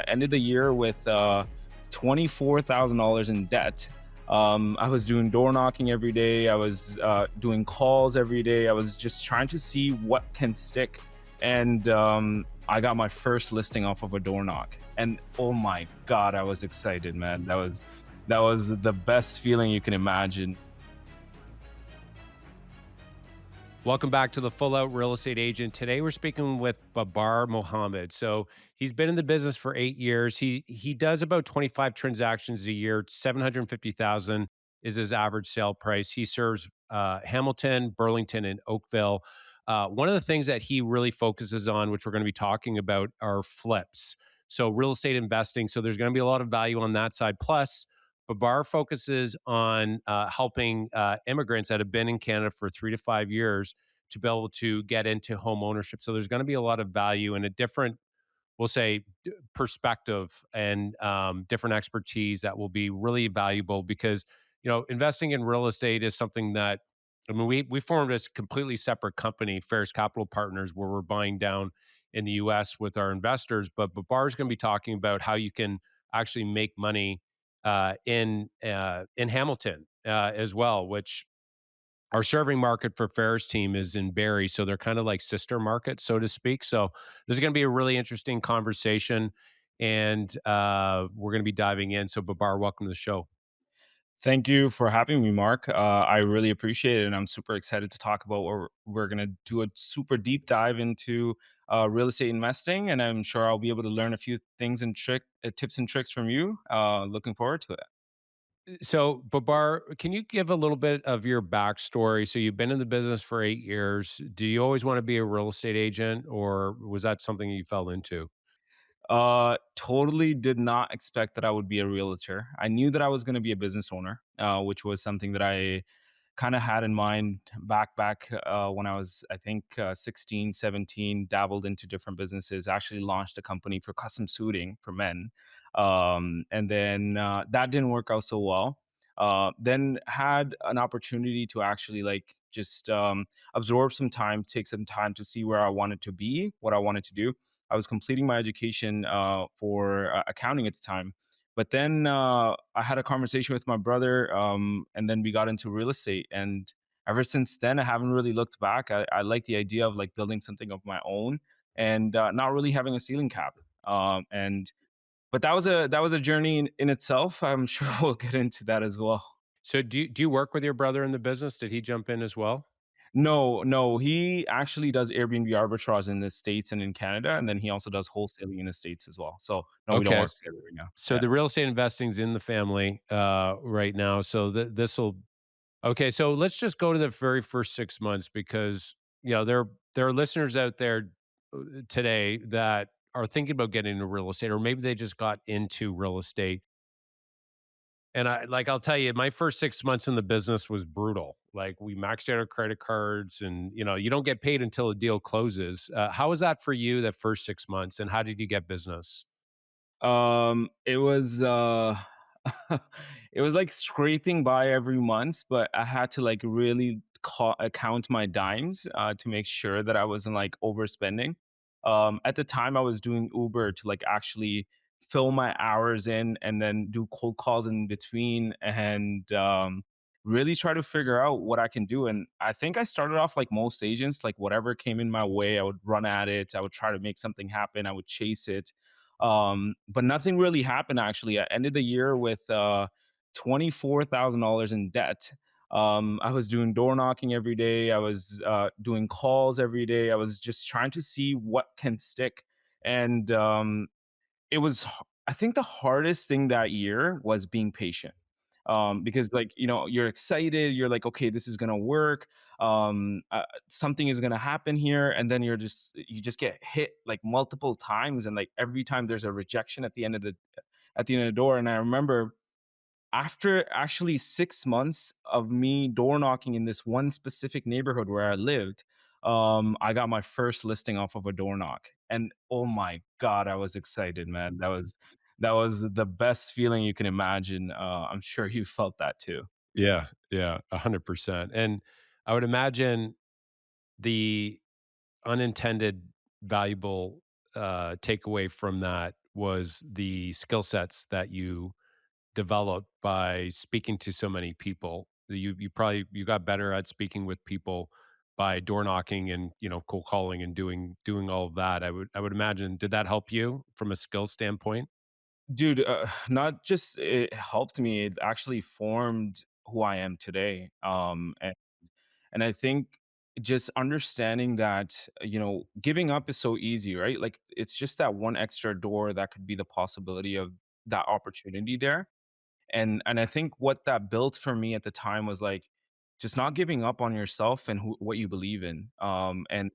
I ended the year with $24,000 in debt. I was doing door knocking every day. I was doing calls every day. I was just trying to see what can stick. And I got my first listing off of a door knock. And oh my God, I was excited, man. That was the best feeling you can imagine. Welcome back to the Full Out Real Estate Agent. Today we're speaking with Babar Mohammed. So he's been in the business for 8 years. He does about 25 transactions a year. 750,000 is his average sale price. He serves Hamilton, Burlington, and Oakville. One of the things that he really focuses on, which we're going to be talking about, are flips. So real estate investing. So there's going to be a lot of value on that side. Plus, Babar focuses on helping immigrants that have been in Canada for 3 to 5 years to be able to get into home ownership. So there's going to be a lot of value and a different, we'll say, perspective and different expertise that will be really valuable because investing in real estate is something that we formed a completely separate company, Faris Capital Partners, where we're buying down in the U.S. with our investors. But Babar is going to be talking about how you can actually make money in Hamilton as well, which our serving market for Ferris team is in Barrie, so they're kind of like sister markets, so to speak. So this is going to be a really interesting conversation, and we're going to be diving in. So Babar, welcome to the show. Thank you for having me, Mark. I really appreciate it, and I'm super excited to talk about what we're going to do a super deep dive into real estate investing, and I'm sure I'll be able to learn a few things and tips and tricks from you. Looking forward to it. So Babar, can you give a little bit of your backstory? So you've been in the business for 8 years. Do you always want to be a real estate agent, or was that something you fell into? Totally did not expect that I would be a realtor. I knew that I was going to be a business owner, which was something that I kind of had in mind back when I was, I think, 16, 17, dabbled into different businesses, actually launched a company for custom suiting for men. And then that didn't work out so well. Then had an opportunity to actually like just absorb some time, take some time to see where I wanted to be, what I wanted to do. I was completing my education for accounting at the time. But then I had a conversation with my brother, and then we got into real estate. And ever since then, I haven't really looked back. I like the idea of like building something of my own and not really having a ceiling cap. And but that was a journey in itself. I'm sure we'll get into that as well. So do you work with your brother in the business? Did he jump in as well? No, no, he actually does Airbnb arbitrage in the States and in Canada, and then he also does wholesaling in the States as well. So no, we don't Okay. work together right now. So Yeah. the real estate investing's in the family right now. So this will okay. So let's just go to the very first 6 months because there are listeners out there today that are thinking about getting into real estate, or maybe they just got into real estate. And I'll tell you, my first 6 months in the business was brutal. Like we maxed out our credit cards, and you don't get paid until a deal closes. How was that for you? That first 6 months, and how did you get business? It was it was like scraping by every month, but I had to like really count my dimes to make sure that I wasn't like overspending. At the time, I was doing Uber to like actually fill my hours in and then do cold calls in between and really try to figure out what I can do. And I think I started off like most agents, like whatever came in my way, I would run at it. I would try to make something happen. I would chase it, but nothing really happened actually. I ended the year with $24,000 in debt. I was doing door knocking every day. I was doing calls every day. I was just trying to see what can stick. And it was, I think the hardest thing that year was being patient. Because like, you're excited, you're like, okay, this is gonna work. Something is gonna happen here, and then you just get hit like multiple times, and like every time there's a rejection at the end of the door. And I remember after actually 6 months of me door knocking in this one specific neighborhood where I lived, I got my first listing off of a door knock. And oh my God, I was excited, man. That was the best feeling you can imagine. I'm sure you felt that too. Yeah, yeah, 100%. And I would imagine the unintended valuable takeaway from that was the skill sets that you developed by speaking to so many people. You probably you got better at speaking with people by door knocking and, cold calling and doing all of that. I would imagine, did that help you from a skill standpoint? Dude, not just it helped me, it actually formed who I am today. And I think just understanding that, giving up is so easy, right? Like it's just that one extra door that could be the possibility of that opportunity there. And I think what that built for me at the time was like just not giving up on yourself and what you believe in, and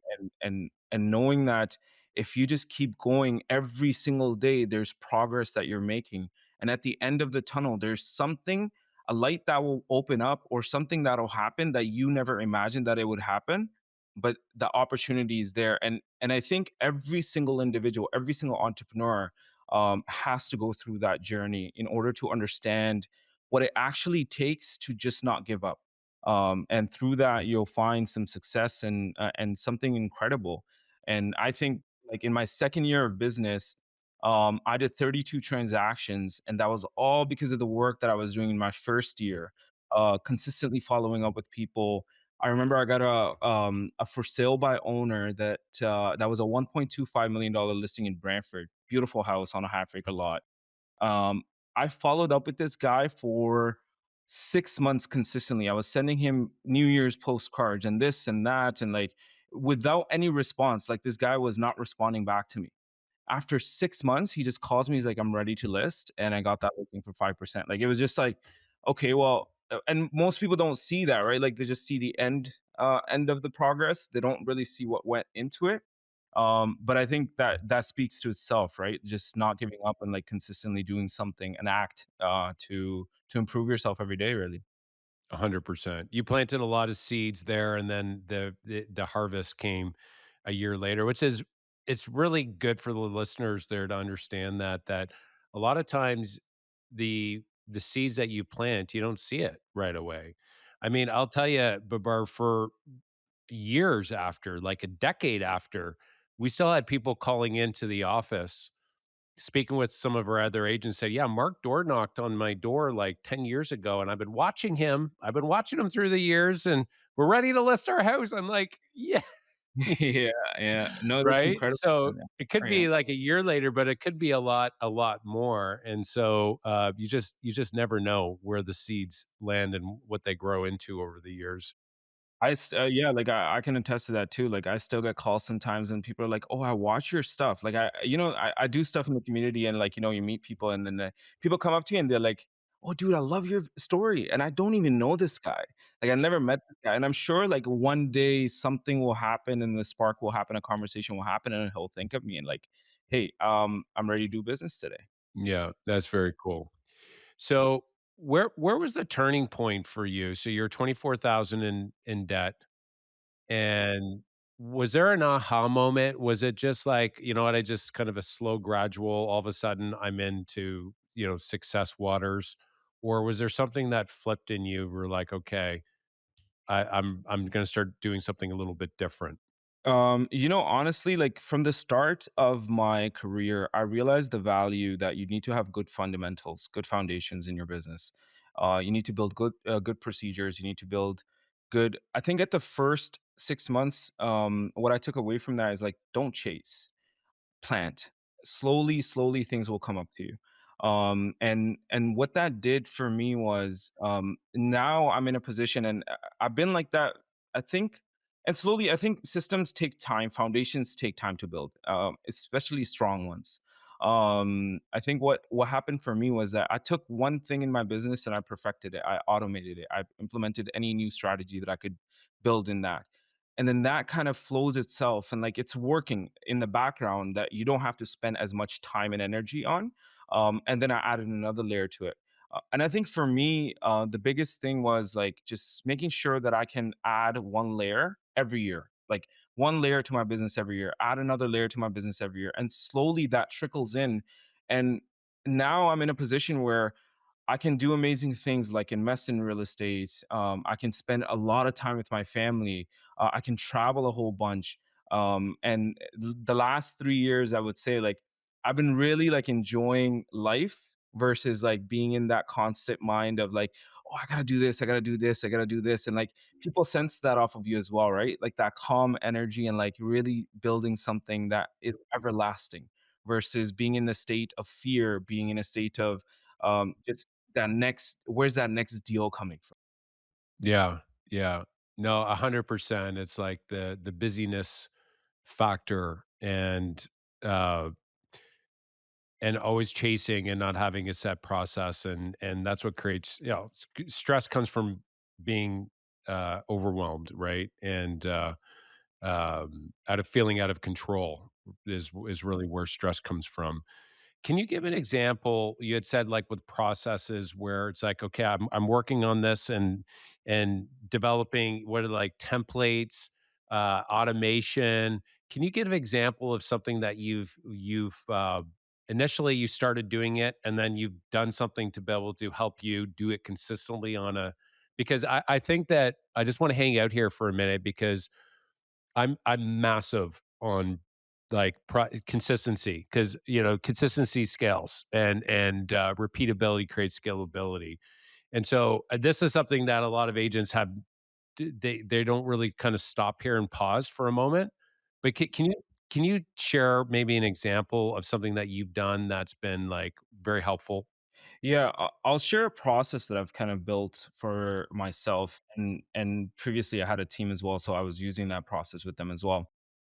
knowing that if you just keep going every single day, there's progress that you're making, and at the end of the tunnel there's something, a light that will open up, or something that'll happen that you never imagined that it would happen, but the opportunity is there. And I think every single individual, every single entrepreneur, has to go through that journey in order to understand what it actually takes to just not give up. And through that, you'll find some success and something incredible. And I think, like in my second year of business, I did 32 transactions, and that was all because of the work that I was doing in my first year, consistently following up with people. I remember I got a for sale by owner that was a $1.25 million listing in Brantford. Beautiful house on a half acre lot. Um, I followed up with this guy for 6 months consistently. I was sending him New Year's postcards and this and that, and like without any response. Like this guy was not responding back to me. After 6 months, he just calls me. He's like, "I'm ready to list," and I got that listing for 5%. Like it was just like, okay, well, and most people don't see that, right? Like they just see the end of the progress. They don't really see what went into it. But I think that that speaks to itself, right? Just not giving up and like consistently doing something, an act, to improve yourself every day, really. 100%. You planted a lot of seeds there, and then the harvest came a year later, which is it's really good for the listeners there to understand that a lot of times the seeds that you plant, you don't see it right away. I mean, I'll tell you, Babar, for years after, like a decade after, we still had people calling into the office speaking with some of our other agents said, "Yeah, Mark door knocked on my door like 10 years ago, and I've been watching him. I've been watching him through the years, and we're ready to list our house." I'm like, "Yeah." Yeah, yeah. No, that's Right? incredible. So, Yeah. it could Oh, yeah. be like a year later, but it could be a lot more, and so, you just never know where the seeds land and what they grow into over the years. Yeah, like I can attest to that too. Like I still get calls sometimes, and people are like, "Oh, I watch your stuff." Like I do stuff in the community, and like you meet people, and then people come up to you and they're like, "Oh, dude, I love your story," and I don't even know this guy. Like I never met this guy, and I'm sure like one day something will happen, and the spark will happen, a conversation will happen, and he'll think of me and like, "Hey, I'm ready to do business today." Yeah, that's very cool. So, where was the turning point for you? So, you're 24,000 in debt. And was there an aha moment? Was it just like, you know what, I just kind of a slow gradual, all of a sudden I'm into, success waters? Or was there something that flipped in you were like, okay, I'm gonna start doing something a little bit different? Honestly, like from the start of my career, I realized the value that you need to have good fundamentals, good foundations in your business. You need to build good procedures. You need to build good. I think at the first 6 months, what I took away from that is like, don't chase, plant. Slowly things will come up to you. And what that did for me was, now I'm in a position, and I've been like that, I think. And slowly, I think systems take time, foundations take time to build, especially strong ones. I think what happened for me was that I took one thing in my business and I perfected it. I automated it. I implemented any new strategy that I could build in that, and then that kind of flows itself, and like it's working in the background that you don't have to spend as much time and energy on. And then I added another layer to it. And I think for me, the biggest thing was like just making sure that I can add one layer every year, like one layer to my business every year, add another layer to my business every year, and slowly that trickles in. And now I'm in a position where I can do amazing things like invest in real estate. I can spend a lot of time with my family. I can travel a whole bunch. And the last 3 years, I would say, like, I've been really like enjoying life versus like being in that constant mind of like, oh, I gotta do this, I gotta do this, I gotta do this. And like people sense that off of you as well, right? Like that calm energy and like really building something that is everlasting versus being in a state of fear, being in a state of just that next, where's that next deal coming from? Yeah, yeah. No, 100%. It's like the busyness factor uh and always chasing and not having a set process, and that's what creates, stress comes from being overwhelmed, right? And out of feeling out of control is really where stress comes from. Can you give an example? You had said, like, with processes where it's like, okay, I'm working on this and developing what are, like, templates, automation. Can you give an example of something that initially you started doing it and then you've done something to be able to help you do it consistently on a because I think that I just want to hang out here for a minute because I'm massive on like consistency because consistency scales and repeatability creates scalability. And so this is something that a lot of agents have. They don't really kind of stop here and pause for a moment. But can you share maybe an example of something that you've done that's been like very helpful? Yeah, I'll share a process that I've kind of built for myself, and previously I had a team as well, so I was using that process with them as well.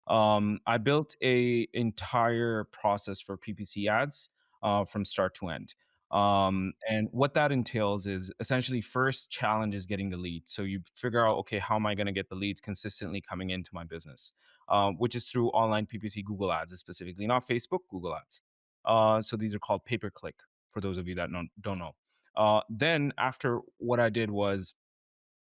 I built a entire process for PPC ads from start to end. And what that entails is essentially first challenge is getting the lead. So you figure out, okay, how am I going to get the leads consistently coming into my business, which is through online PPC Google ads specifically, not Facebook, Google ads. So these are called pay per click for those of you that don't know. Then after what I did was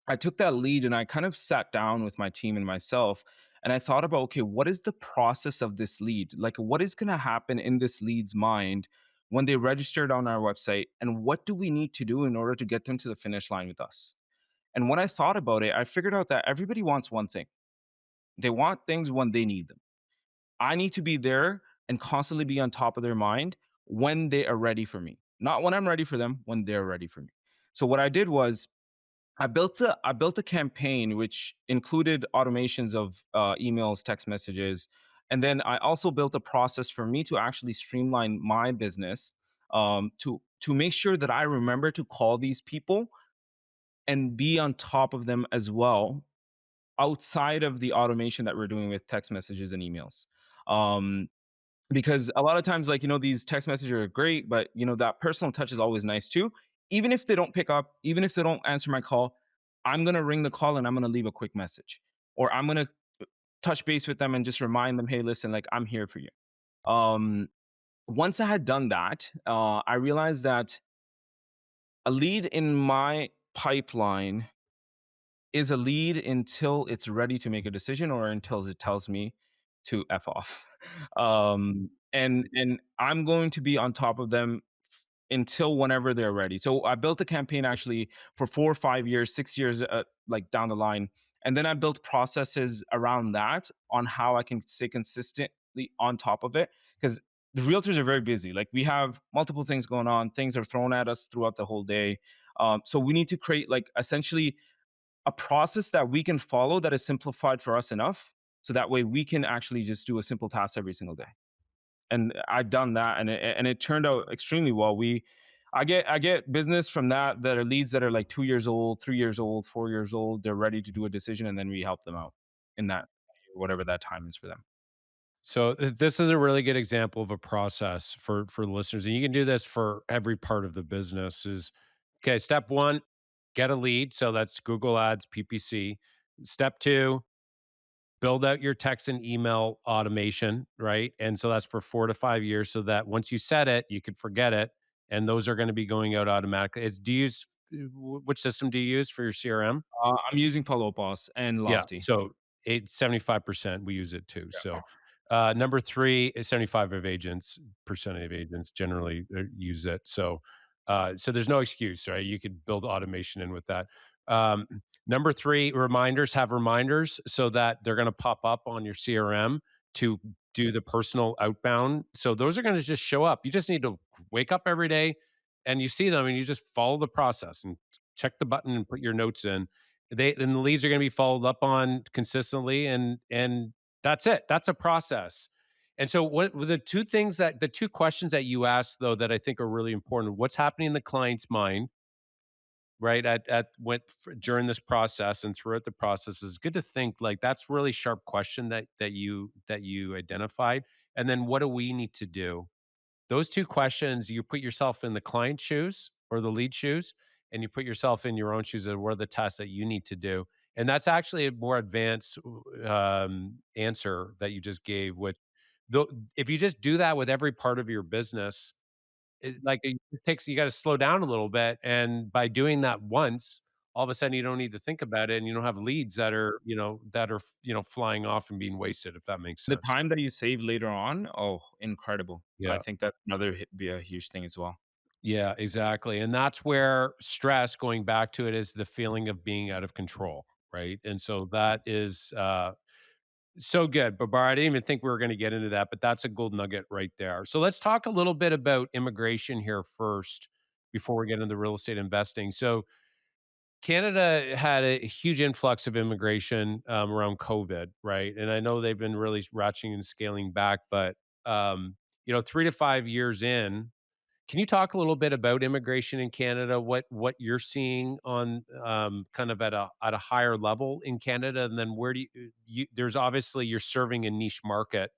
I took that lead and I kind of sat down with my team and myself and I thought about, okay, what is the process of this lead? Like, what is going to happen in this lead's mind when they registered on our website? And what do we need to do in order to get them to the finish line with us? And when I thought about it, I figured out that everybody wants one thing. They want things when they need them. I need to be there and constantly be on top of their mind when they are ready for me. Not when I'm ready for them, when they're ready for me. So what I did was I built a campaign which included automations of emails, text messages, and then I also built a process for me to actually streamline my business to make sure that I remember to call these people and be on top of them as well outside of the automation that we're doing with text messages and emails. Um, because a lot of times, like, these text messages are great, but that personal touch is always nice too. Even if they don't pick up, even if they don't answer my call, I'm gonna ring the call and I'm gonna leave a quick message. Or I'm gonna touch base with them and just remind them, hey, listen, like, I'm here for you. Um, Once I had done that, I realized that a lead in my pipeline is a lead until it's ready to make a decision or until it tells me to F off. And I'm going to be on top of them until whenever they're ready. So I built a campaign actually for 4 or 5 years, 6 years, like down the line. And then I built processes around that on how I can stay consistently on top of it. Because the realtors are very busy. Like we have multiple things going on, things are thrown at us throughout the whole day. So we need to create like essentially a process that we can follow that is simplified for us enough so that way we can actually just do a simple task every single day. And I've done that and it turned out extremely well. I get business from that are leads that are like 2 years old, 3 years old, 4 years old. They're ready to do a decision and then we help them out in that whatever that time is for them. So this is a really good example of a process for listeners, and you can do this for every part of the business. Is okay. Step one, get a lead. So that's Google Ads, PPC. Step two, build out your text and email automation, right? And so that's for 4 to 5 years, so that once you set it, you could forget it, and those are going to be going out automatically. Do you use which system do you use for your CRM? I'm using Follow Up Boss and Yeah, Lofty. so 75% we use it too, Yeah. so, number 3 is 75 of agents percent of agents generally, use it, so there's no excuse, right? You could build automation in with that. Um, Number three, reminders, have reminders so that they're going to pop up on your CRM to do the personal outbound. So those are going to just show up. You just need to wake up every day and you see them and you just follow the process and check the button and put your notes in. Then the leads are going to be followed up on consistently, and that's it. That's a process. And so what were the two questions that you asked though that I think are really important? What's happening in the client's mind, right, at went during this process and throughout the process? Is good to think like that's really sharp question that you identified. And then what do we need to do? Those two questions, you put yourself in the client shoes or the lead shoes, and you put yourself in your own shoes of what are the tasks that you need to do. And that's actually a more advanced answer that you just gave. Which, though, if you just do that with every part of your business, it takes, you gotta slow down a little bit, and by doing that once, all of a sudden, you don't need to think about it, and you don't have leads that are, flying off and being wasted, if that makes The sense. time that you save later on, oh, incredible. I Yeah. think that's another be a huge thing as well. Yeah, exactly, and that's where stress, going back to it, is the feeling of being out of control, right? And so that is, so good, Babar. I didn't even think we were gonna get into that, but that's a gold nugget right there. So let's talk a little bit about immigration here first before we get into real estate investing. So Canada had a huge influx of immigration, around COVID, right? And I know they've been really ratcheting and scaling back, but, 3 to 5 years in, can you talk a little bit about immigration in Canada? What you're seeing on, kind of at a higher level in Canada, and then where do there's obviously you're serving a niche market,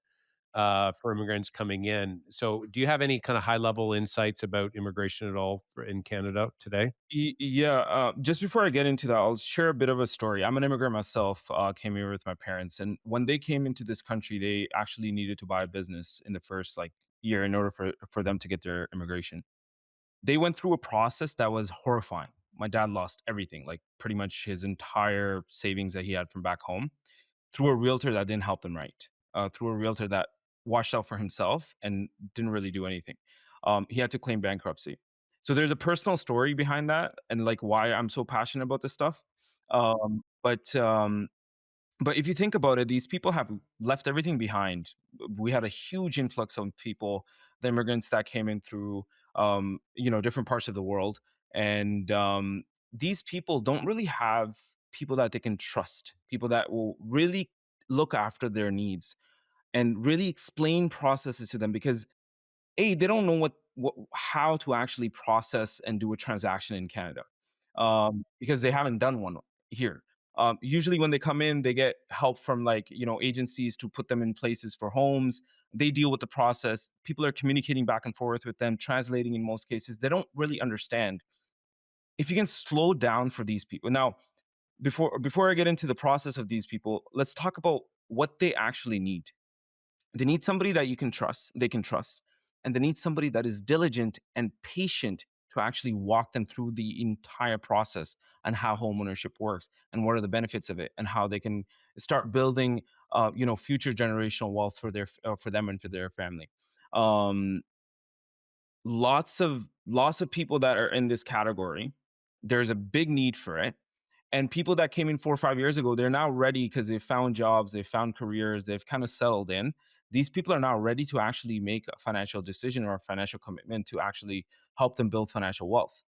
for immigrants coming in. So do you have any kind of high level insights about immigration at all for in Canada today? Yeah, just before I get into that, I'll share a bit of a story. I'm an immigrant myself. Came here with my parents, and when they came into this country, they actually needed to buy a business in the first like year in order for them to get their immigration. They went through a process that was horrifying. My dad lost everything, like pretty much his entire savings that he had from back home, through a realtor that didn't help them right, through a realtor that washed out for himself and didn't really do anything. He had to claim bankruptcy. So there's a personal story behind that and like why I'm so passionate about this stuff. Um, but um, but if you think about it, these people have left everything behind. We had a huge influx of people, the immigrants that came in through, different parts of the world, and these people don't really have people that they can trust, people that will really look after their needs and really explain processes to them because they don't know what how to actually process and do a transaction in Canada, because they haven't done one here. Usually, when they come in, they get help from like agencies to put them in places for homes. They deal with the process. People are communicating back and forth with them, translating in most cases. They don't really understand. If you can slow down for these people now, before I get into the process of these people, let's talk about what they actually need. They need somebody that they can trust, and they need somebody that is diligent and patient to actually walk them through the entire process and how homeownership works and what are the benefits of it and how they can start building, future generational wealth for them and for their family. Um, lots of people that are in this category. There's a big need for it, and people that came in 4 or 5 years ago, they're now ready because they found jobs, they found careers, they've kind of settled in. These people are now ready to actually make a financial decision or a financial commitment to actually help them build financial wealth,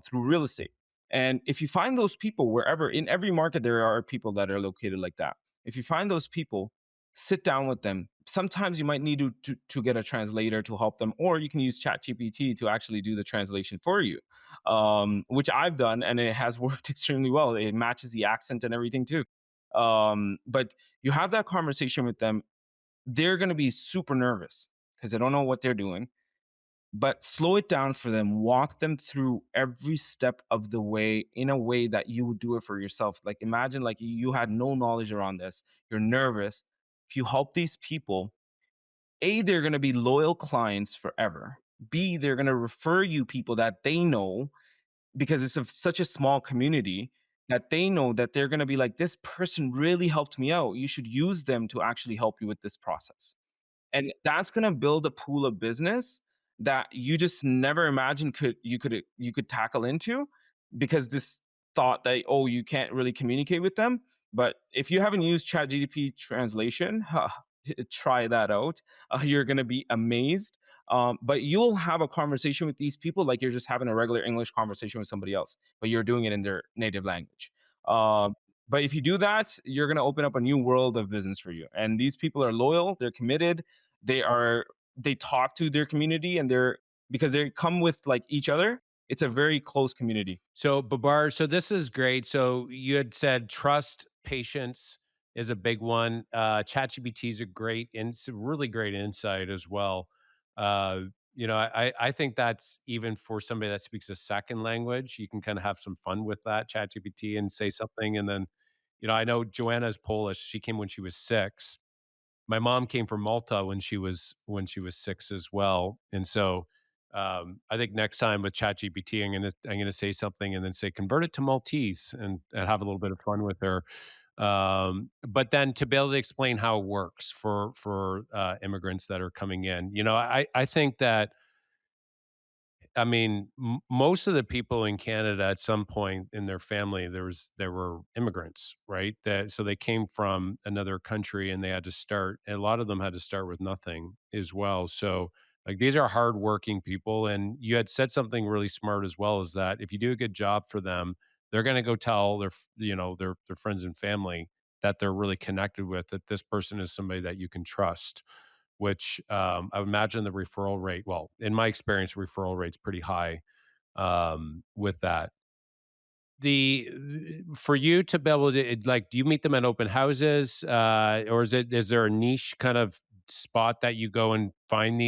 through real estate. And if you find those people wherever, in every market, there are people that are located like that. If you find those people, sit down with them. Sometimes you might need to get a translator to help them, or you can use ChatGPT to actually do the translation for you, which I've done, and it has worked extremely well. It matches the accent and everything too. But you have that conversation with them. They're going to be super nervous because they don't know what they're doing. But slow it down for them. Walk them through every step of the way in a way that you would do it for yourself. Like imagine like you had no knowledge around this. You're nervous. If you help these people, they're going to be loyal clients forever. B, they're going to refer you people that they know because it's such a small community that they know that they're going to be like, this person really helped me out. You should use them to actually help you with this process. And that's going to build a pool of business that you just never imagined you could tackle into, because thought that, oh, you can't really communicate with them. But if you haven't used ChatGPT translation, try that out. You're gonna be amazed. But you'll have a conversation with these people like you're just having a regular English conversation with somebody else, but you're doing it in their native language. Um, but if you do that, you're gonna open up a new world of business for you. And these people are loyal, they're committed, they are they talk to their community, and they're because they come with like each other. It's a very close community. So, Babar, so this is great. So you had said trust, patience is a big one. ChatGPT is a great, it's a really great insight as well. Uh, I think that's even for somebody that speaks a second language, you can kind of have some fun with that ChatGPT and say something, and then, I know Joanna's Polish. She came when she was 6. My mom came from Malta when she was 6 as well, and so, I think next time with ChatGPT, I'm gonna say something and then say, "Convert it to Maltese," and have a little bit of fun with her. But then to be able to explain how it works for immigrants that are coming in, I think that I mean, most of the people in Canada at some point in their family, there were immigrants, right? That so they came from another country and they had to start. And a lot of them had to start with nothing as well. So, like, these are hardworking people, and you had said something really smart as well. Is that if you do a good job for them, they're going to go tell their friends and family that they're really connected with, that this person is somebody that you can trust, which, I would imagine the referral rate, well, in my experience, referral rate's pretty high, with that. For you to be able to, like, do you meet them at open houses, or is there a niche kind of spot that you go and find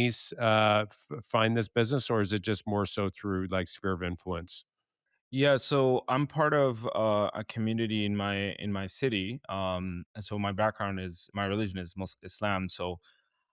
find this business, or is it just more so through, like, sphere of influence? Yeah, so I'm part of a community in my city. And so my religion is Islam. So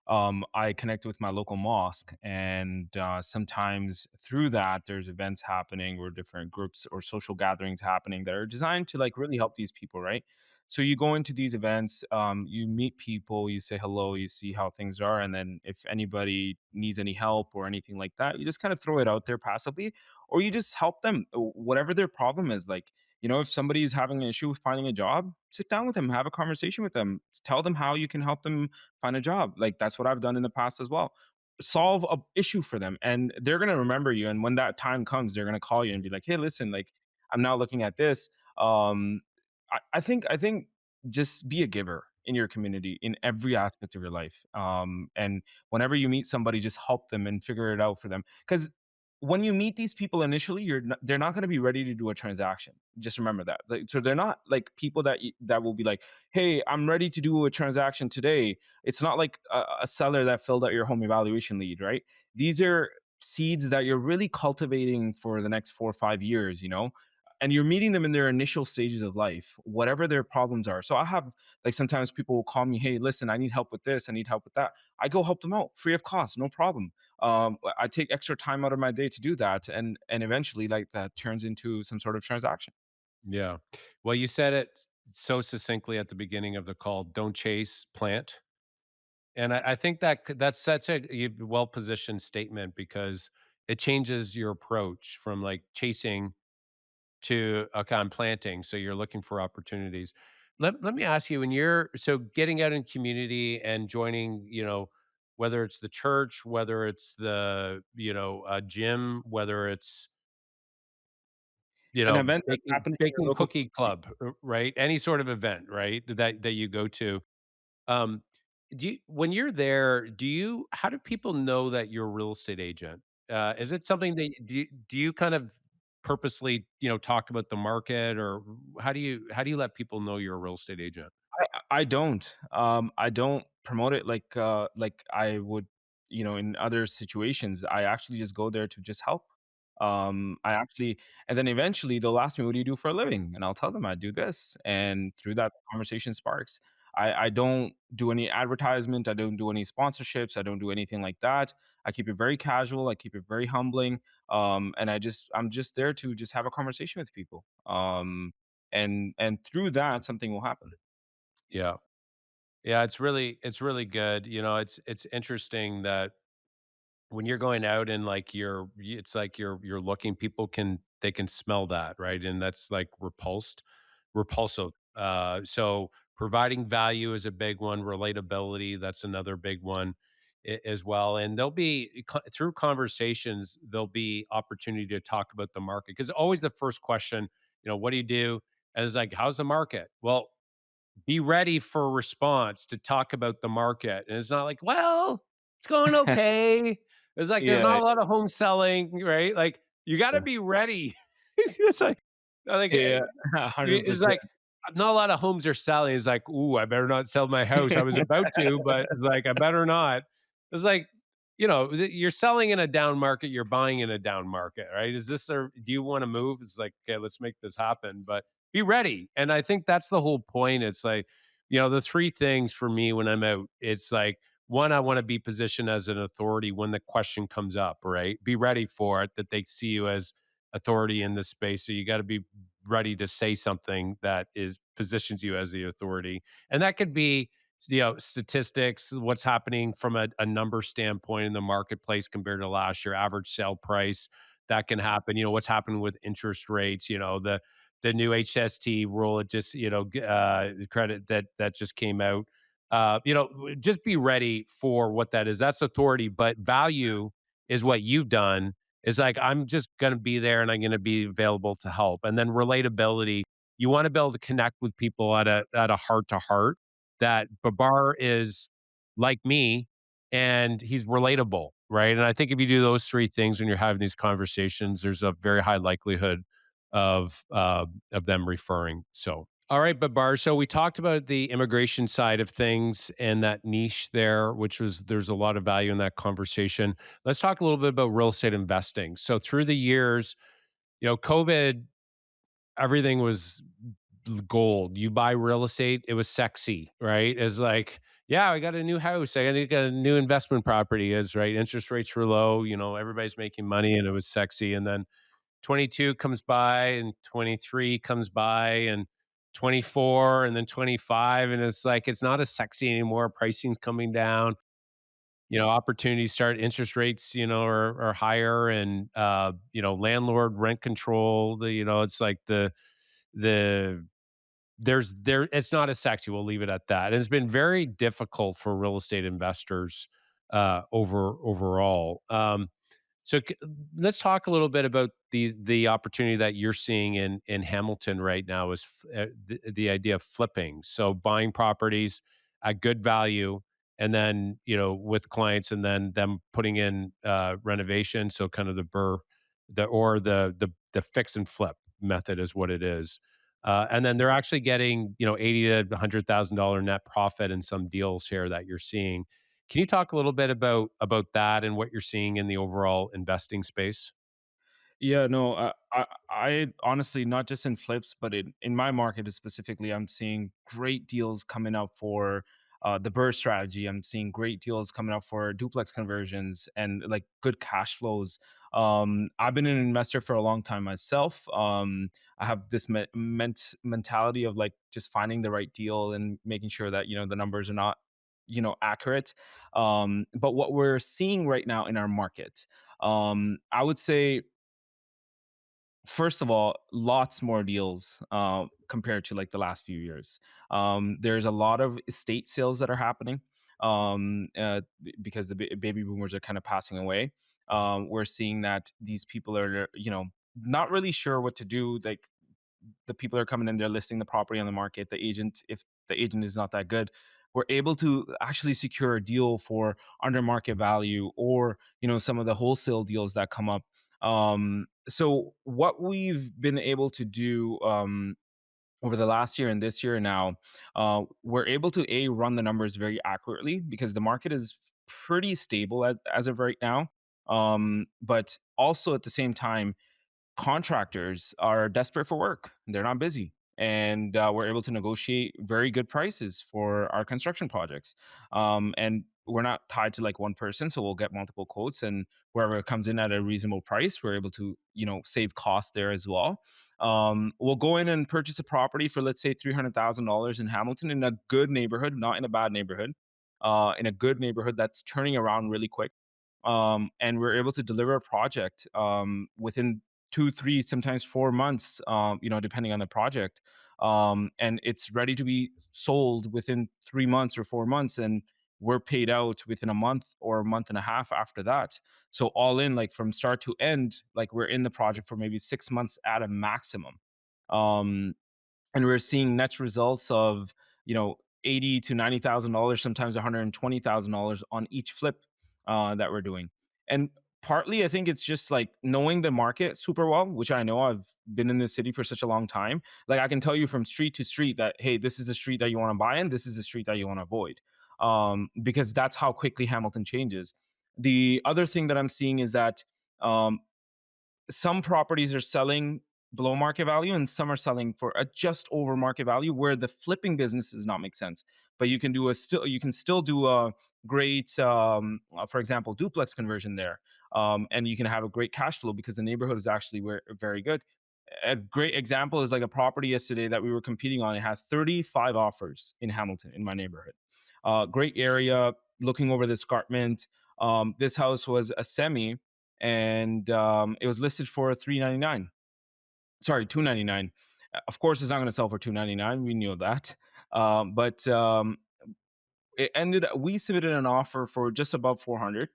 I connect with my local mosque, and sometimes through that, there's events happening or different groups or social gatherings happening that are designed to like really help these people, right? So you go into these events, you meet people, you say hello, you see how things are, and then if anybody needs any help or anything like that, you just kind of throw it out there passively, or you just help them, whatever their problem is. Like, if somebody is having an issue with finding a job, sit down with them, have a conversation with them, tell them how you can help them find a job. Like that's what I've done in the past as well. Solve a issue for them, and they're gonna remember you. And when that time comes, they're gonna call you and be like, "Hey, listen, like I'm now looking at this." Um, I think just be a giver in your community in every aspect of your life. And whenever you meet somebody, just help them and figure it out for them. Because when you meet these people initially, they're not going to be ready to do a transaction. Just remember that. Like, so they're not like people that will be like, "Hey, I'm ready to do a transaction today." It's not like a seller that filled out your home evaluation lead, right? These are seeds that you're really cultivating for the next 4 or 5 years. And you're meeting them in their initial stages of life, whatever their problems are. So I have like sometimes people will call me, "Hey, listen, I need help with this, I need help with that." I go help them out free of cost, no problem. I take extra time out of my day to do that, and eventually, like that turns into some sort of transaction. Yeah. Well, you said it so succinctly at the beginning of the call, "Don't chase, plant." And I think that's such a well-positioned statement because it changes your approach from, like, chasing to, "Okay, I'm planting," so you're looking for opportunities. Let me ask you, when you're so getting out in community and joining, whether it's the church, whether it's the, gym, whether it's, An event that's baking happening in your baking local cookie club, right? Any sort of event, right, that you go to. Um, do you when you're there, how do people know that you're a real estate agent? Is it something that do you kind of purposely, talk about the market, or how do you let people know you're a real estate agent? I don't. I don't promote it like I would, in other situations. I actually just go there to just help. I actually, and then eventually they'll ask me, "What do you do for a living?" And I'll tell them I do this, and through that, the conversation sparks. I don't do any advertisement. I don't do any sponsorships. I don't do anything like that. I keep it very casual. I keep it very humbling. And I'm just there to just have a conversation with people. And through that, something will happen. Yeah. Yeah, it's really good. It's interesting that when you're going out and, like, it's like you're looking, people can they can smell that, right? And that's like repulsive. So providing value is a big one. Relatability, that's another big one as well. And there'll be through conversations, there'll be opportunity to talk about the market because always the first question, what do you do? And it's like, how's the market? Well, be ready for a response to talk about the market. And it's not like, well, it's going okay. It's like there's not Yeah, a lot of home selling, right? Like you got to yeah, be ready. It's like, yeah, it's 100%. like not a lot of homes are selling. It's like, ooh, I better not sell my house. I was about to, but it's like I better not. It's like, you're selling in a down market, you're buying in a down market, right? Is this a do you want to move? It's like, okay, let's make this happen, but be ready. And I think that's the whole point. It's like, the three things for me when I'm out, it's like one, I want to be positioned as an authority when the question comes up, right? Be ready for it, that they see you as authority in this space. So you got to be ready to say something that is positions you as the authority. And that could be, statistics, what's happening from a number standpoint in the marketplace compared to last year, average sale price. That can happen. What's happening with interest rates, the new HST rule, it just, credit that just came out. Just be ready for what that is. That's authority, but value is what you've done is like, I'm just going to be there and I'm going to be available to help. And then relatability, you want to be able to connect with people at a heart to heart. That Babar is like me and he's relatable, right? And I think if you do those three things when you're having these conversations, there's a very high likelihood of them referring. So, all right, Babar. So we talked about the immigration side of things and that niche there, which was there's a lot of value in that conversation. Let's talk a little bit about real estate investing. So through the years, COVID, everything was gold. You buy real estate, it was sexy, right? It's like, yeah, I got a new house. I got a new investment property. Is right. Interest rates were low. Everybody's making money, and it was sexy. And then 22 comes by, and 23 comes by, and 24, and then 25, and it's like it's not as sexy anymore. Pricing's coming down. Opportunities start. Interest rates, are higher, and landlord rent control. It's like the it's not as sexy. We'll leave it at that. And it's been very difficult for real estate investors overall. So let's talk a little bit about the opportunity that you're seeing in Hamilton right now is the idea of flipping. So buying properties at good value, and then with clients, and then them putting in renovation. So kind of the fix and flip method is what it is. And then they're actually getting, 80 to $100,000 net profit in some deals here that you're seeing. Can you talk a little bit about that and what you're seeing in the overall investing space? Yeah, no, I honestly, not just in flips, but in my market specifically, I'm seeing great deals coming up for the Burr strategy. I'm seeing great deals coming up for duplex conversions and like good cash flows. I've been an investor for a long time myself. I have this mentality of like just finding the right deal and making sure that the numbers are not accurate. But what we're seeing right now in our market, I would say, first of all, lots more deals compared to like the last few years. There's a lot of estate sales that are happening because the baby boomers are kind of passing away. We're seeing that these people are, not really sure what to do. Like the people are coming in, they're listing the property on the market. The agent, if the agent is not that good, we're able to actually secure a deal for under market value, or some of the wholesale deals that come up. So what we've been able to do over the last year and this year now, we're able to run the numbers very accurately because the market is pretty stable as of right now. But also at the same time, contractors are desperate for work. They're not busy. And we're able to negotiate very good prices for our construction projects. And we're not tied to like one person. So we'll get multiple quotes, and wherever it comes in at a reasonable price, we're able to, save costs there as well. We'll go in and purchase a property for, let's say, $300,000 in Hamilton in a good neighborhood, not in a bad neighborhood, in a good neighborhood that's turning around really quick. And we're able to deliver a project within 2, 3, sometimes 4 months, depending on the project. And it's ready to be sold within 3 months or 4 months. And we're paid out within a month or a month and a half after that. So all in, like from start to end, like we're in the project for maybe 6 months at a maximum. Um, and we're seeing net results of eighty to $90,000, sometimes $120,000 on each flip that we're doing. And partly, I think it's just like knowing the market super well, which I know I've been in this city for such a long time. Like I can tell you from street to street that hey, this is the street that you want to buy in, this is the street that you want to avoid, because that's how quickly Hamilton changes. The other thing that I'm seeing is that um, some properties are selling below market value and some are selling for a just over market value where the flipping business does not make sense, but you can still do a great for example duplex conversion there, and you can have a great cash flow because the neighborhood is actually very good. A great example is like a property yesterday that we were competing on. It had 35 offers in Hamilton in my neighborhood. Great area, looking over the escarpment. This house was a semi, and it was listed for 399. Sorry, 299. Of course, it's not going to sell for 299. We knew that, but it ended. We submitted an offer for just above 400,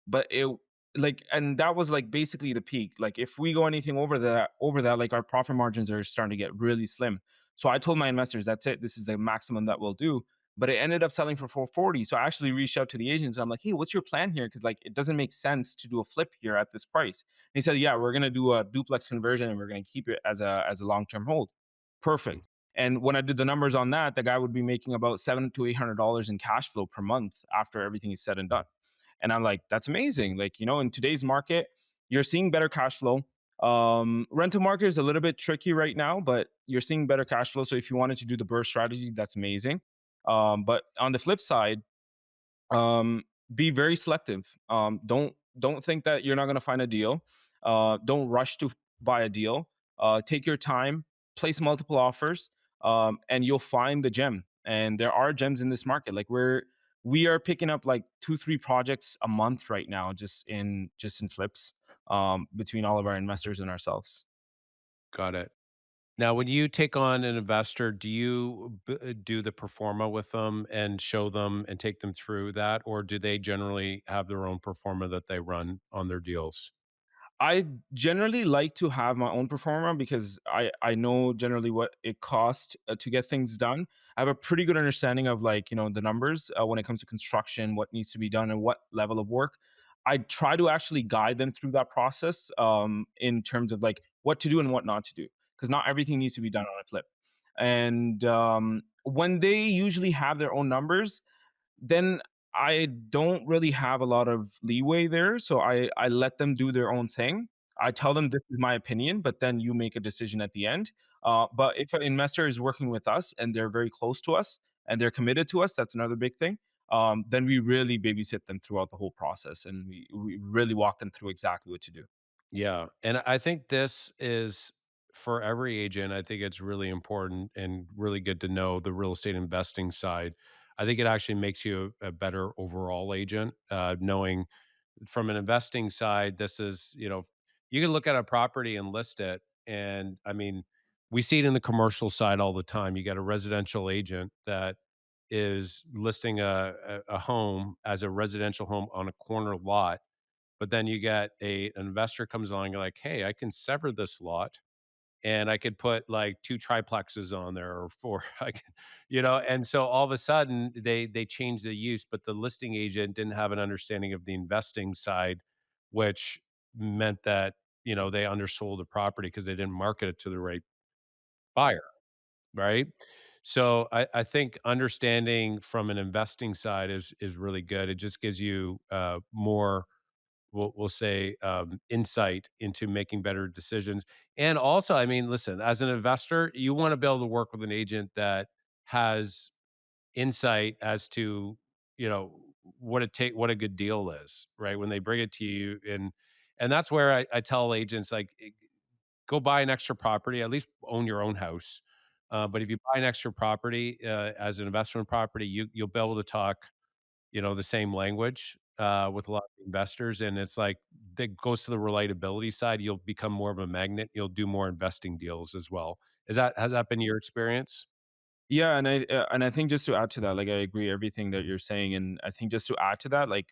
but it like and that was like basically the peak. Like if we go anything over that, like our profit margins are starting to get really slim. So I told my investors, that's it, this is the maximum that we'll do. But it ended up selling for 440. So I actually reached out to the agents. I'm like, hey, what's your plan here? Because like it doesn't make sense to do a flip here at this price. And he said, yeah, we're gonna do a duplex conversion and we're gonna keep it as a long-term hold. Perfect. And when I did the numbers on that, the guy would be making about $700 to $800 in cash flow per month after everything is said and done. And I'm like, that's amazing. Like, in today's market, you're seeing better cash flow. Rental market is a little bit tricky right now, but you're seeing better cash flow. So if you wanted to do the burst strategy, that's amazing. But on the flip side, um, be very selective. Don't think that you're not going to find a deal. Don't rush to buy a deal. Take your time, place multiple offers, and you'll find the gem. And there are gems in this market. Like we are picking up like 2 3 projects a month right now, just in flips, between all of our investors and ourselves. Got it. Now, when you take on an investor, do you do the performa with them and show them and take them through that, or do they generally have their own performa that they run on their deals? I generally like to have my own performer because I know generally what it costs to get things done. I have a pretty good understanding of like the numbers when it comes to construction, what needs to be done, and what level of work. I try to actually guide them through that process, in terms of like what to do and what not to do, because not everything needs to be done on a flip. And when they usually have their own numbers, then I don't really have a lot of leeway there. So I let them do their own thing. I tell them this is my opinion, but then you make a decision at the end. But if an investor is working with us and they're very close to us and they're committed to us, that's another big thing. Then we really babysit them throughout the whole process, and we really walk them through exactly what to do. Yeah, and I think this is for every agent, I think it's really important and really good to know the real estate investing side. I think it actually makes you a better overall agent, knowing from an investing side, this is, you can look at a property and list it. And I mean, we see it in the commercial side all the time. You got a residential agent that is listing a home as a residential home on a corner lot, but then you get an investor comes along, you're like, "Hey, I can sever this lot and I could put like 2 triplexes on there or 4." I can, and so all of a sudden they change the use, but the listing agent didn't have an understanding of the investing side, which meant that, they undersold the property because they didn't market it to the right buyer, right? So I think understanding from an investing side is really good. It just gives you more, we'll say, insight into making better decisions. And also, I mean, listen, as an investor, you want to be able to work with an agent that has insight as to, what a good deal is, right? When they bring it to you, and that's where I tell agents like, go buy an extra property, at least own your own house. But if you buy an extra property as an investment property, you'll be able to talk, the same language, with a lot of investors, and it's like that goes to the relatability side. You'll become more of a magnet. You'll do more investing deals as well. Is that has that been your experience? Yeah, and I think just to add to that, like I agree everything that you're saying, and I think just to add to that, like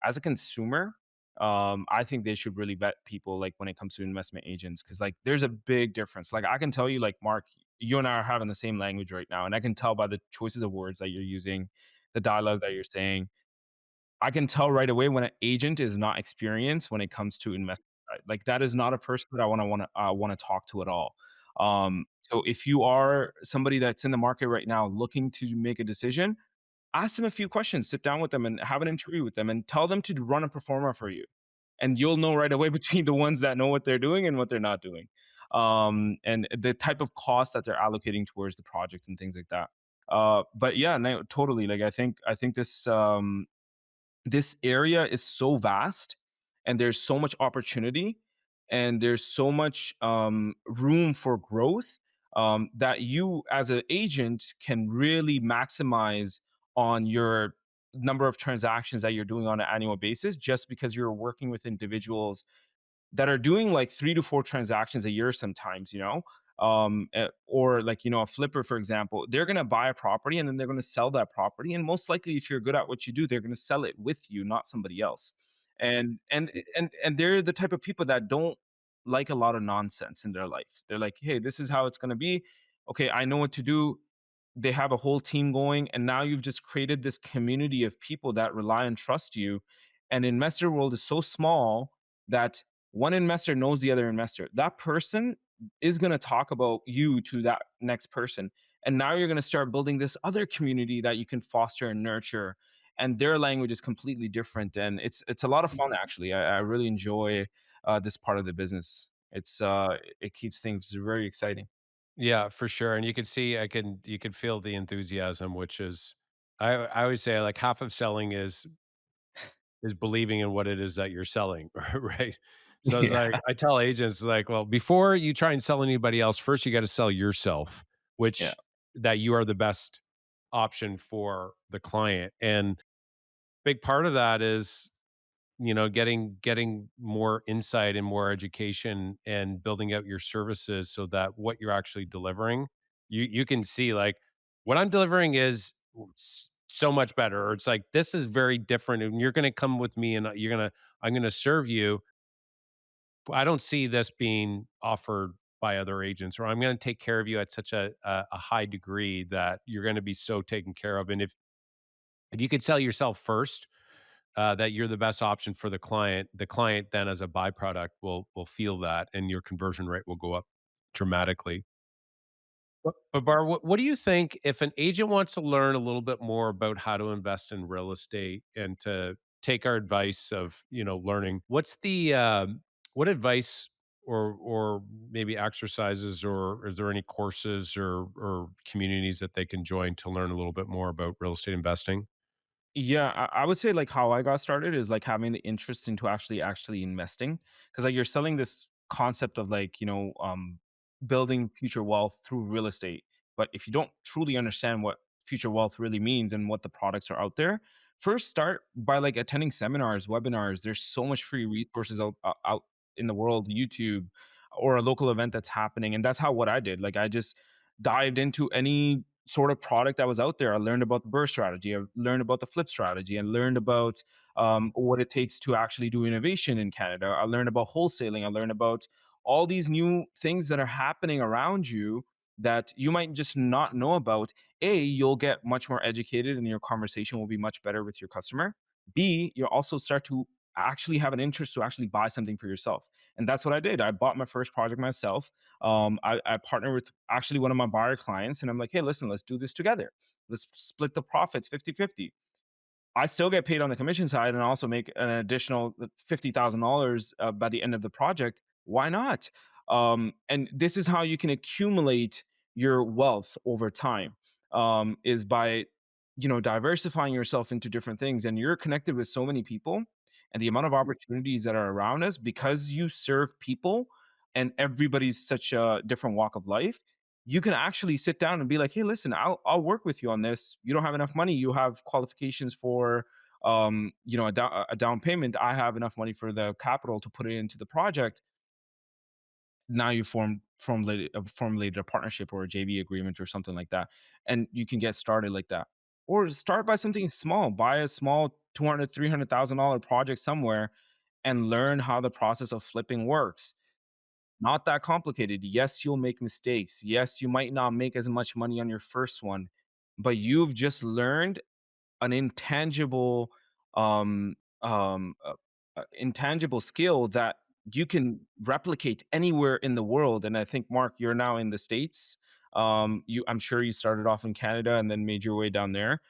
as a consumer, I think they should really vet people like when it comes to investment agents because like there's a big difference. Like I can tell you, like Mark, you and I are having the same language right now, and I can tell by the choices of words that you're using, the dialogue that you're saying. I can tell right away when an agent is not experienced when it comes to investment. Right? Like that is not a person that I want to talk to at all. So if you are somebody that's in the market right now looking to make a decision, ask them a few questions, sit down with them and have an interview with them and tell them to run a performer for you. And you'll know right away between the ones that know what they're doing and what they're not doing. And the type of cost that they're allocating towards the project and things like that. But yeah, no, totally. Like I think this area is so vast and there's so much opportunity and there's so much room for growth that you as an agent can really maximize on your number of transactions that you're doing on an annual basis just because you're working with individuals that are doing like 3 to 4 transactions a year sometimes, or like, a flipper, for example, they're going to buy a property and then they're going to sell that property. And most likely, if you're good at what you do, they're going to sell it with you, not somebody else. And they're the type of people that don't like a lot of nonsense in their life. They're like, hey, this is how it's going to be. Okay, I know what to do. They have a whole team going, and now you've just created this community of people that rely and trust you. And investor world is so small that one investor knows the other investor. That person is going to talk about you to that next person. And now you're going to start building this other community that you can foster and nurture. And their language is completely different. And it's a lot of fun actually. I really enjoy this part of the business. It keeps things very exciting. Yeah, for sure, and you can see you can feel the enthusiasm, which is I always say, like, half of selling is believing in what it is that you're selling, right? So it's Yeah. like I tell agents, like, "Well, before you try and sell anybody else, first you gotta sell yourself, Yeah. which that you are the best option for the client," and big part of that is getting more insight and more education and building out your services so that what you're actually delivering, you can see like what I'm delivering is so much better, or it's like this is very different, and you're going to come with me, and I'm going to serve you. I don't see this being offered by other agents, or I'm going to take care of you at such a high degree that you're going to be so taken care of. And if you could sell yourself first, that you're the best option for the client then as a byproduct will feel that, and your conversion rate will go up dramatically. But Bar, what do you think if an agent wants to learn a little bit more about how to invest in real estate and to take our advice of learning? What's the what advice or maybe exercises, or is there any courses or communities that they can join to learn a little bit more about real estate investing? Yeah, I would say like how I got started is like having the interest into actually investing because like you're selling this concept of like building future wealth through real estate. But if you don't truly understand what future wealth really means and what the products are out there, first start by like attending seminars, webinars. There's so much free resources out in the world, YouTube or a local event that's happening, and that's how what I did. Like I just dived into any sort of product that was out there. I learned about the burr strategy. I learned about the flip strategy. I learned about what it takes to actually do innovation in Canada. I learned about wholesaling. I learned about all these new things that are happening around you that you might just not know about. A, you'll get much more educated and your conversation will be much better with your customer. B, you'll also start to actually have an interest to actually buy something for yourself. And that's what I did. I bought my first project myself. I partner with actually one of my buyer clients and I'm like, hey, listen, let's do this together. Let's split the profits 50-50. I still get paid on the commission side and also make an additional $50,000 by the end of the project. Why not? And this is how you can accumulate your wealth over time. Is by diversifying yourself into different things, and you're connected with so many people, and the amount of opportunities that are around us because you serve people, and everybody's such a different walk of life. You can actually sit down and be like, "Hey, listen, I'll work with you on this. You don't have enough money. You have qualifications for a down payment. I have enough money for the capital to put it into the project. Now you formulated a partnership or a JV agreement or something like that, and you can get started like that. Or start by something small. Buy a small 200, $300,000 project somewhere and learn how the process of flipping works. Not that complicated. Yes, you'll make mistakes. Yes, you might not make as much money on your first one, but you've just learned an um, um, uh, intangible skill that you can replicate anywhere in the world. And I think, Mark, you're now in the States. I'm sure you started off in Canada and then made your way down there.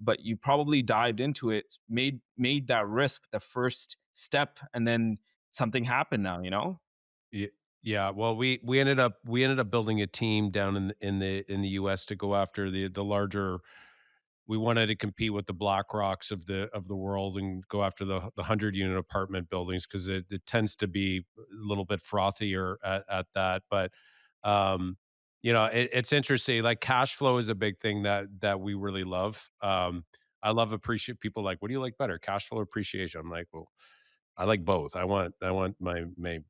But you probably dived into it, made that risk the first step, and then something happened now, you know? Ye yeah, well, we ended up building a team down in the US to go after the larger. We wanted to compete with the BlackRocks of the world and go after the 100-unit apartment buildings 'cause it tends to be a little bit frothier at that, but, um, it's interesting, like, cash flow is a big thing that we really love. I love appreciate people like, "What do you like better, cash flow or appreciation?" I'm like, "Well, I like both. I want my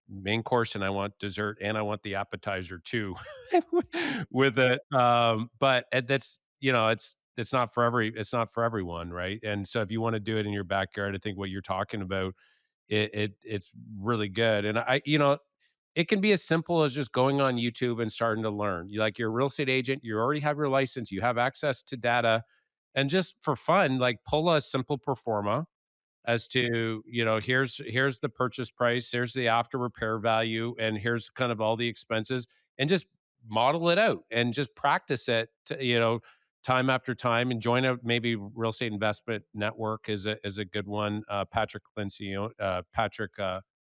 main course, and I want dessert, and I want the appetizer too with it." But that's it's not for everyone, right? And so if you want to do it in your backyard, I think what you're talking about, it's really good. And it can be as simple as just going on YouTube and starting to learn. You're a real estate agent, you already have your license, you have access to data, and just for fun, like pull a simple performa as to, here's the purchase price, here's the after repair value, and here's kind of all the expenses, and just model it out and just practice it, time after time, and join a maybe real estate investment network is a good one. Patrick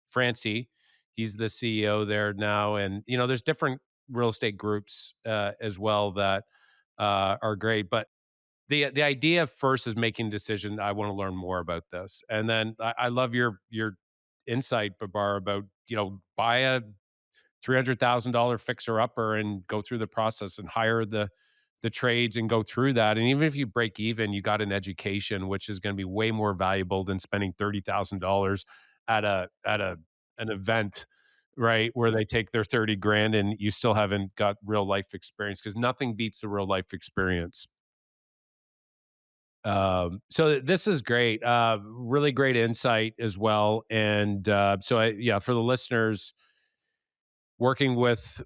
Francie, he's the CEO there now, and there's different real estate groups as well that are great, but the idea first is making a decision. I want to learn more about this, and then I love your insight, Babar, about buy a $300,000 fixer upper and go through the process and hire the trades and go through that. And even if you break even, you got an education, which is going to be way more valuable than spending $30,000 at an event, right? Where they take their 30 grand and you still haven't got real life experience, because nothing beats the real life experience. So this is great. Really great insight as well. And yeah, for the listeners, working with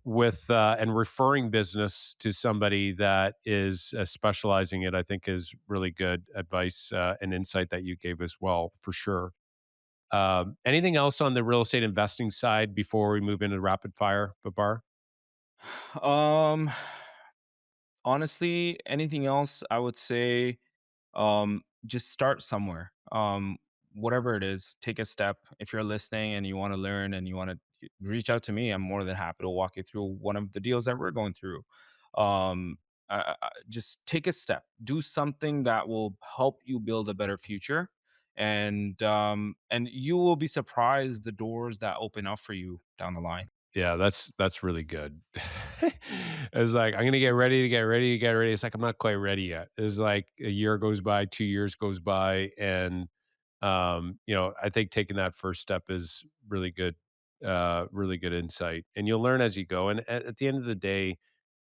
and referring business to somebody that is specializing it, I think is really good advice and insight that you gave as well, for sure. Anything else on the real estate investing side before we move into rapid fire, Babar? Um, Honestly, anything else, I would say, just start somewhere. Whatever it is, take a step. If you're listening and you want to learn and you want to reach out to me, I'm more than happy to walk you through one of the deals that we're going through. Um, just take a step, do something that will help you build a better future, and you will be surprised the doors that open up for you down the line. Yeah, that's really good. It's like, I'm gonna get ready to get ready to get ready. It's like, I'm not quite ready yet. It's like a year goes by, 2 years goes by, and, I think taking that first step is really good insight, and you'll learn as you go, and at the end of the day,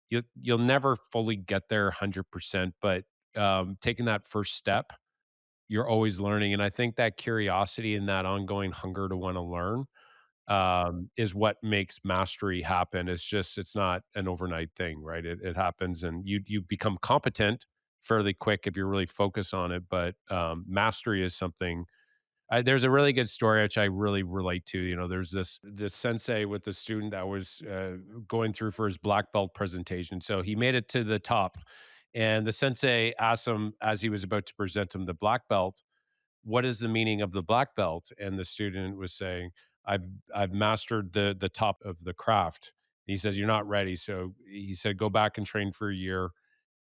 you'll never fully get there 100%, but, taking that first step, you're always learning, and I think that curiosity and that ongoing hunger to wanna learn is what makes mastery happen. It's not an overnight thing, right? It happens, and you become competent fairly quick if you're really focused on it. But mastery is something. There's a really good story which I really relate to. There's this sensei with the student that was going through for his black belt presentation. So he made it to the top, and the sensei asked him as he was about to present him the black belt, "What is the meaning of the black belt?" And the student was saying, "I've I've mastered the top of the craft." And he says, "You're not ready." So he said, "Go back and train for a year,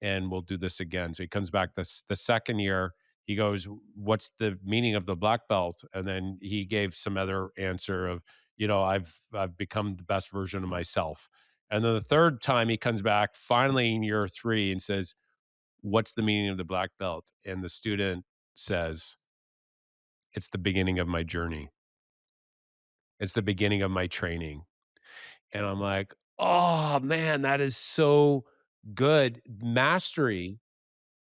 and we'll do this again." So he comes back the second year. He goes, "What's the meaning of the black belt?" And then he gave some other answer of, I've become the best version of myself." And then the third time he comes back, finally in year three, and says, "What's the meaning of the black belt?" And the student says, It's the beginning of my journey. It's the beginning of my training." And I'm like, "Oh, man, that is so good." Mastery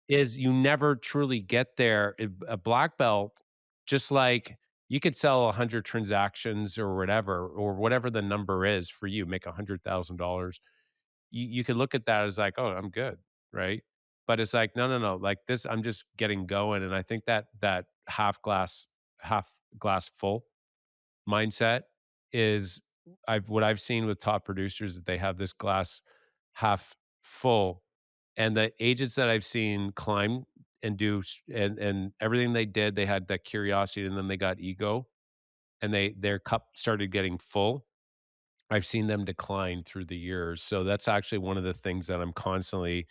is you never truly get there. A black belt, just like you could sell 100 transactions or whatever the number is for you, make $100,000. You could look at that as like, "Oh, I'm good," right? But it's like, "No, no, no, like this, I'm just getting going." And I think that half glass full mindset is what I've seen with top producers is they have this glass half full, and the agents that I've seen climb and and everything they did, they had that curiosity and then they got ego and their cup started getting full. I've seen them decline through the years. So that's actually one of the things that I'm constantly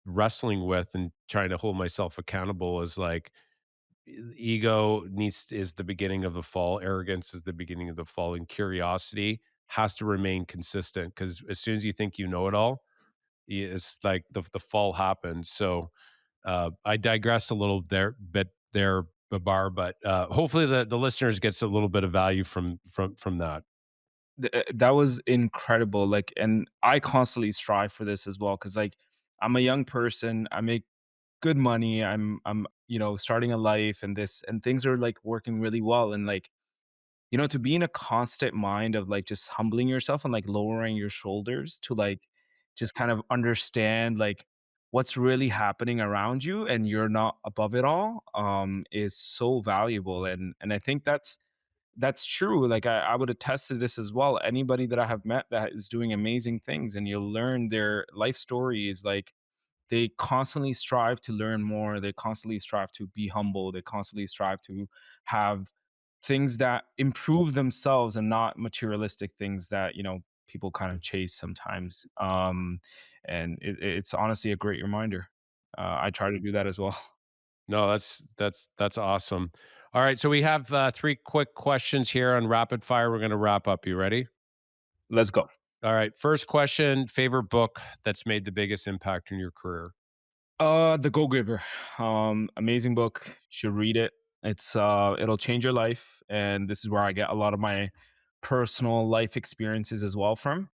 wrestling with and trying to hold myself accountable is like ego is the beginning of the fall, arrogance is the beginning of the fall, and curiosity has to remain consistent because as soon as you think you know it all, it's like the fall happens. So I digress a little there, Babar, but hopefully the listeners gets a little bit of value from that. That was incredible. Like, and I constantly strive for this as well because, like, I'm a young person. I make good money. I'm starting a life, and this and things are like working really well. And like, to be in a constant mind of like just humbling yourself and like lowering your shoulders to like just kind of understand like what's really happening around you and you're not above it all is so valuable. And I think that's true. Like I would attest to this as well. Anybody that I have met that is doing amazing things and you'll learn their life story is like they constantly strive to learn more. They constantly strive to be humble. They constantly strive to have things that improve themselves and not materialistic things that, people kind of chase sometimes. And it's honestly a great reminder. I try to do that as well. No, that's awesome. All right, so we have 3 quick questions here on rapid fire. We're gonna wrap up. You ready? Let's go. All right, first question, favorite book that's made the biggest impact in your career? The Go Giver. Amazing book. Should read it. It'll change your life. And this is where I get a lot of my personal life experiences as well from.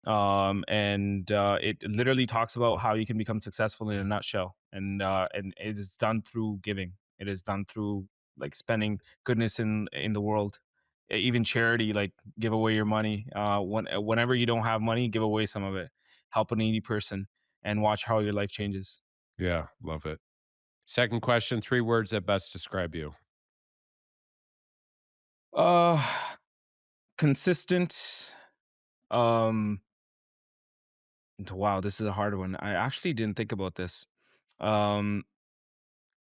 And it literally talks about how you can become successful in a nutshell. And it is done through giving. It is done through like spending goodness in the world. Even charity, like give away your money. Whenever you don't have money, give away some of it. Help a needy person and watch how your life changes. Yeah, love it. Second question, 3 words that best describe you. Uh, Consistent. Um, wow, this is a hard one. I actually didn't think about this. Um,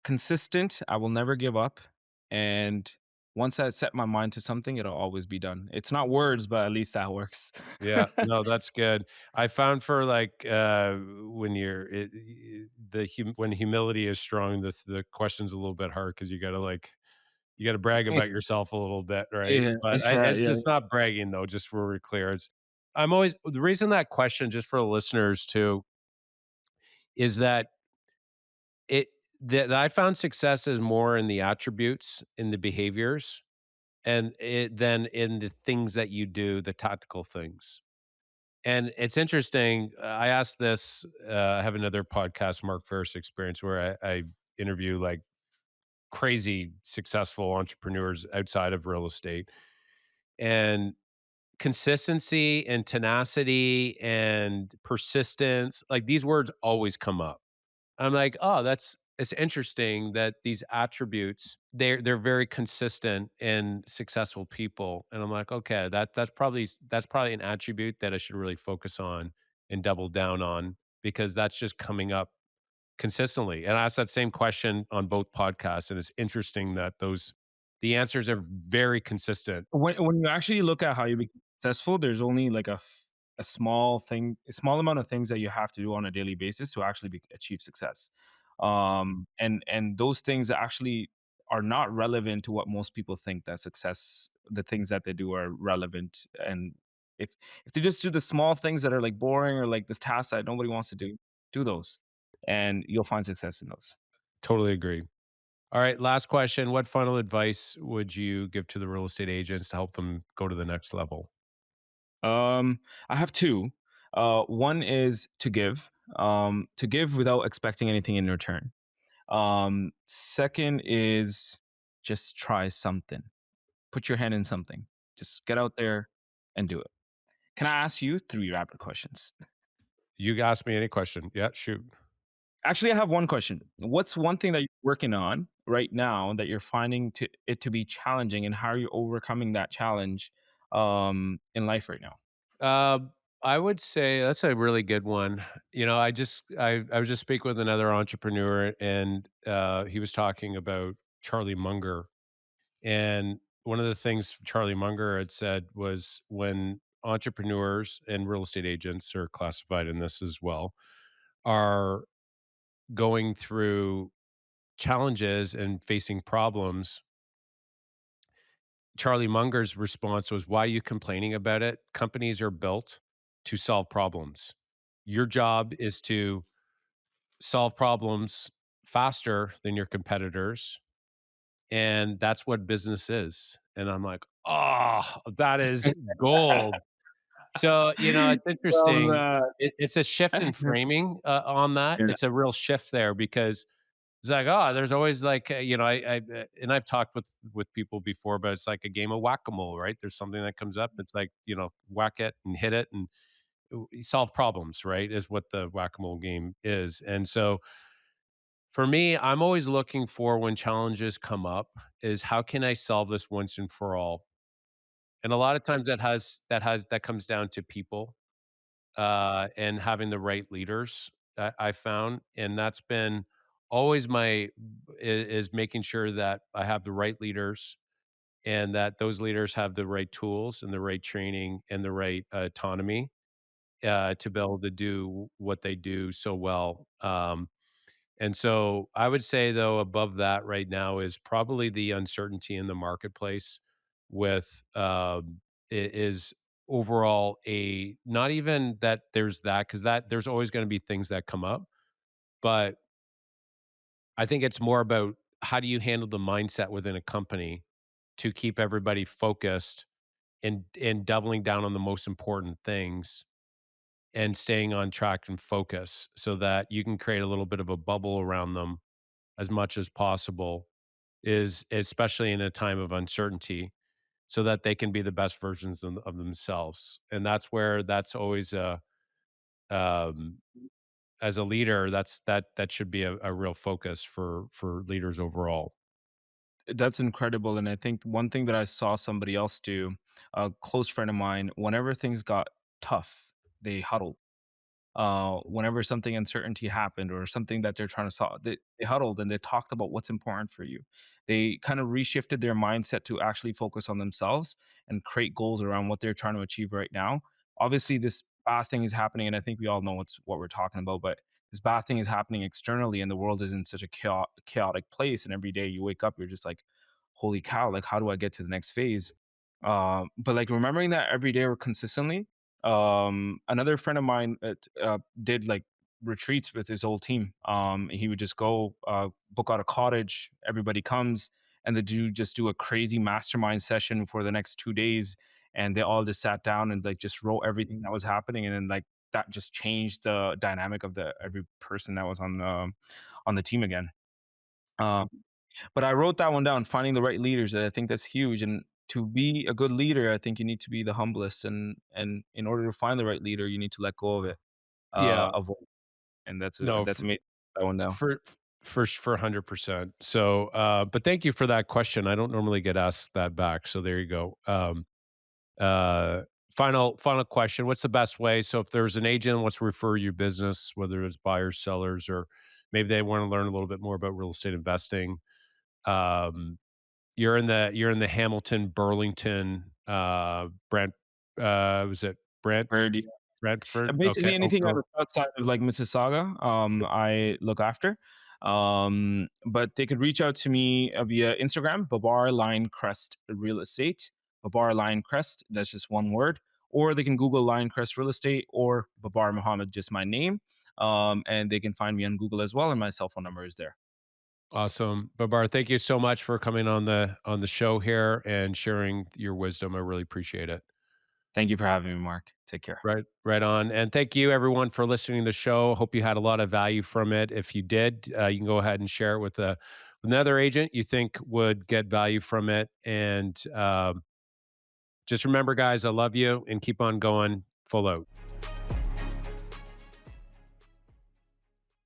Consistent. I will never give up, and once I set my mind to something, it'll always be done. It's not words, but at least that works. Yeah, no, that's good. I found for like, when you're when humility is strong, the question's a little bit hard because you gotta brag about yourself a little bit, right? Yeah, But right. Yeah. it's not bragging though, just for we're clear. I'm always the reason that question, just for the listeners too, is that it that I found success is more in the attributes, in the behaviors, and than in the things that you do, the tactical things. And it's interesting. I asked this. I have another podcast, Mark Faris Experience, where I interview like crazy successful entrepreneurs outside of real estate, and consistency and tenacity and persistence. Like these words always come up. I'm like, oh, it's interesting that these attributes they're very consistent in successful people. And I'm like, okay, that's probably an attribute that I should really focus on and double down on because that's just coming up consistently. And I asked that same question on both podcasts, and it's interesting that the answers are very consistent. When you actually look at how you become successful, there's only like a small thing, a small amount of things that you have to do on a daily basis to actually achieve success. And those things actually are not relevant to what most people think that success, the things that they do are relevant. And if if they just do the small things that are like boring or like the tasks that nobody wants to do, do those, and you'll find success in those. Totally agree. All right, last question. What final advice would you give to the real estate agents to help them go to the next level? Um, I have two. One is to give without expecting anything in return. Second is just try something. Put your hand in something. Just get out there and do it. Can I ask you three rapid questions? You can ask me any question. Yeah, shoot. Actually, I have one question. What's one thing that you're working on right now that you're finding to be challenging, and how are you overcoming that challenge in life right now? Um, I would say that's a really good one. I was just speaking with another entrepreneur, and he was talking about Charlie Munger. And one of the things Charlie Munger had said was when entrepreneurs and real estate agents are classified in this as well, are going through challenges and facing problems, Charlie Munger's response was, "Why are you complaining about it? Companies are built to solve problems. Your job is to solve problems faster than your competitors, and that's what business is." And I'm like, "Oh, that is gold." So, it's Love interesting. that. It's a shift in framing, on that. Yeah. It's a real shift there because it's like, oh, there's always like, and I've talked with people before, but it's like a game of whack-a-mole, right? There's something that comes up. It's like, whack it and hit it and you solve problems, right? Is what the whack-a-mole game is. And so for me, I'm always looking for when challenges come up is how can I solve this once and for all? And a lot of times that comes down to people and having the right leaders, I found, and that's been always is making sure that I have the right leaders and that those leaders have the right tools and the right training and the right autonomy to be able to do what they do so well. And so I would say though above that right now is probably the uncertainty in the marketplace with is overall a not even that there's that because that there's always going to be things that come up, but I think it's more about how do you handle the mindset within a company to keep everybody focused and doubling down on the most important things and staying on track and focus so that you can create a little bit of a bubble around them as much as possible is especially in a time of uncertainty so that they can be the best versions of themselves. And that's where that's always um, as a leader, that should be a real focus for leaders overall. That's incredible. And I think one thing that I saw somebody else do, a close friend of mine, whenever things got tough, they huddled. Whenever something uncertainty happened or something that they're trying to solve, they huddled and they talked about what's important for you. They kind of reshifted their mindset to actually focus on themselves and create goals around what they're trying to achieve right now. Obviously, this bad thing is happening, and I think we all know what we're talking about. But this bad thing is happening externally, and the world is in such a chaotic place. And every day you wake up, you're just like, "Holy cow! Like, how do I get to the next phase?" But like remembering that every day or consistently, another friend of mine did like retreats with his whole team. He would just go book out a cottage, everybody comes, and they just do a crazy mastermind session for the next 2 days, and they all just sat down and like just wrote everything that was happening, and then like that just changed the dynamic of the every person that was on the team again. um, but I wrote that one down, finding the right leaders. I think that's huge. And to be a good leader, I think you need to be the humblest. And in order to find the right leader, you need to let go of it. Yeah, And no, that's amazing. That one down. for 100%. So, but thank you for that question. I don't normally get asked that back, so there you go. Uh, final question. What's the best way? So if there's an agent who wants to refer your business, whether it's buyers, sellers, or maybe they want to learn a little bit more about real estate investing, um, you're in the Hamilton, Burlington, Brent, was it Very Brentford? Okay, basically anything on Oakville. the south side of like Mississauga, I look after. But they could reach out to me via Instagram, Babar Lioncrest Real Estate. Babar Lioncrest, that's just one word. Or they can Google Lioncrest Real Estate or Babar Muhammad, just my name. And they can find me on Google as well, and my cell phone number is there. Awesome. Babar, thank you so much for coming on the show here and sharing your wisdom. I really appreciate it. Thank you for having me, Mark. Take care. Right on. And thank you everyone for listening to the show. Hope you had a lot of value from it. If you did, you can go ahead and share it with another agent you think would get value from it. And just remember, guys, I love you and keep on going full out.